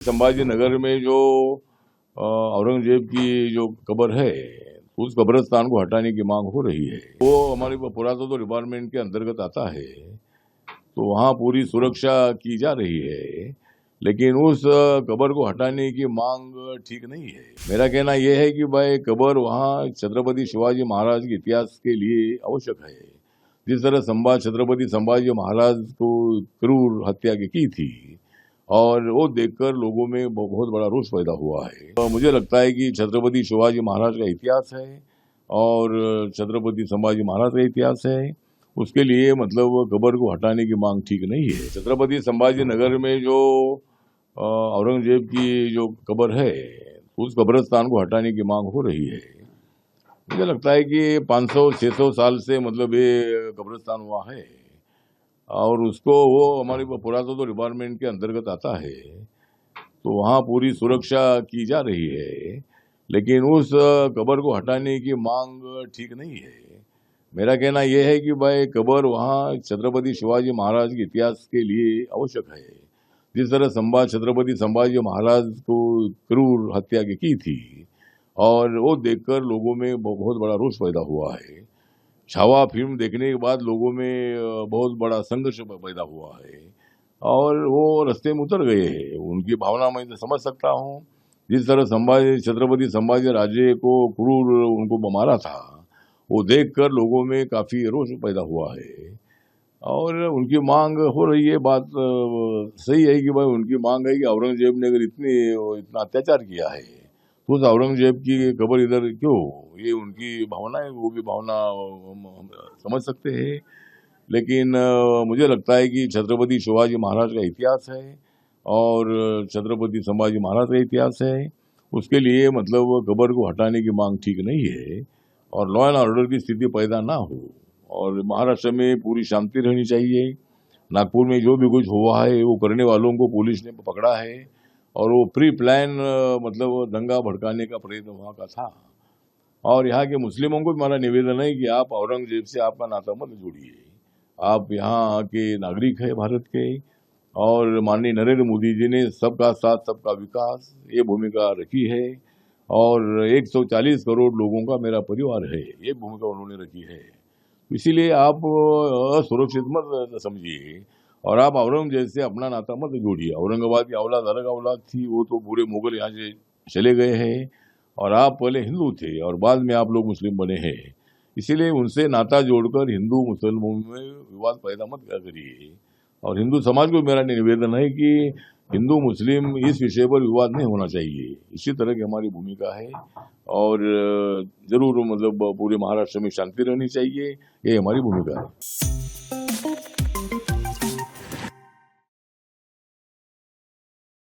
संभाजी नगर में जो औरंगजेब की जो कब्र है, उस कब्रिस्तान को हटाने की मांग हो रही है। वो हमारे पुरातत्व डिपार्टमेंट के अंतर्गत आता है, तो वहाँ पूरी सुरक्षा की जा रही है, लेकिन उस कब्र को हटाने की मांग ठीक नहीं है। मेरा कहना यह है कि भाई कब्र वहाँ छत्रपति शिवाजी महाराज के इतिहास के लिए आवश्यक है। जिस तरह छत्रपति संभाजी महाराज को क्रूर हत्या की थी, और वो देखकर लोगों में बहुत बड़ा रोष पैदा हुआ है। तो मुझे लगता है कि छत्रपति शिवाजी महाराज का इतिहास है और छत्रपति संभाजी महाराज का इतिहास है, उसके लिए मतलब कब्र को हटाने की मांग ठीक नहीं है। छत्रपति संभाजी नगर में जो औरंगजेब की जो कब्र है, उस कब्रिस्तान को हटाने की मांग हो रही है। मुझे लगता है कि 500-600 साल से मतलब ये कब्रिस्तान हुआ है, और उसको वो हमारे पुरातत्व डिपार्टमेंट के अंतर्गत आता है, तो वहाँ पूरी सुरक्षा की जा रही है, लेकिन उस कब्र को हटाने की मांग ठीक नहीं है। मेरा कहना यह है कि भाई कब्र वहाँ छत्रपति शिवाजी महाराज के इतिहास के लिए आवश्यक है। जिस तरह छत्रपति संभाजी महाराज को क्रूर हत्या की थी, और वो देखकर लोगों में बहुत बड़ा रोष पैदा हुआ है। छावा फिल्म देखने के बाद लोगों में बहुत बड़ा संघर्ष पैदा हुआ है, और वो रास्ते में उतर गए हैं। उनकी भावना मैं तो समझ सकता हूँ। जिस तरह छत्रपति संभाजी राजे को क्रूर उनको मारा था, वो देखकर लोगों में काफी रोष पैदा हुआ है, और उनकी मांग हो रही है। बात सही है कि भाई उनकी मांग है कि औरंगजेब ने अगर इतना अत्याचार किया है, तो उस औरंगजेब की कब्र इधर क्यों? ये उनकी भावना है, वो भी भावना हम समझ सकते हैं। लेकिन मुझे लगता है कि छत्रपति शिवाजी महाराज का इतिहास है और छत्रपति संभाजी महाराज का इतिहास है, उसके लिए मतलब कब्र को हटाने की मांग ठीक नहीं है, और लॉ एंड ऑर्डर की स्थिति पैदा ना हो, और महाराष्ट्र में पूरी शांति रहनी चाहिए। नागपुर में जो भी कुछ हुआ है, वो करने वालों को पुलिस ने पकड़ा है, और वो प्री प्लान मतलब दंगा भड़काने का प्रयत्न वहाँ का था। और यहाँ के मुस्लिमों को भी हमारा निवेदन है कि आप औरंगजेब से आपका नाता मत जोड़िए। आप यहाँ के नागरिक है भारत के, और माननीय नरेंद्र मोदी जी ने सबका साथ सबका विकास ये भूमिका रखी है, और 140 करोड़ लोगों का मेरा परिवार है, ये भूमिका उन्होंने रखी है। इसीलिए आप असुरक्षित मत समझिए, और आप औरंगजेब से अपना नाता मत जोड़िए। औरंगाबाद की औलाद अलग औलाद थी, वो तो पूरे मुगल यहाँ से चले गए हैं, और आप पहले हिंदू थे और बाद में आप लोग मुस्लिम बने हैं। इसीलिए उनसे नाता जोड़कर हिंदू मुसलमानों में विवाद पैदा मत करिए। और हिंदू समाज को मेरा निवेदन है कि हिंदू मुस्लिम इस विषय पर विवाद नहीं होना चाहिए। इसी तरह की हमारी भूमिका है, और जरूर मतलब पूरे महाराष्ट्र में शांति रहनी चाहिए, ये हमारी भूमिका है।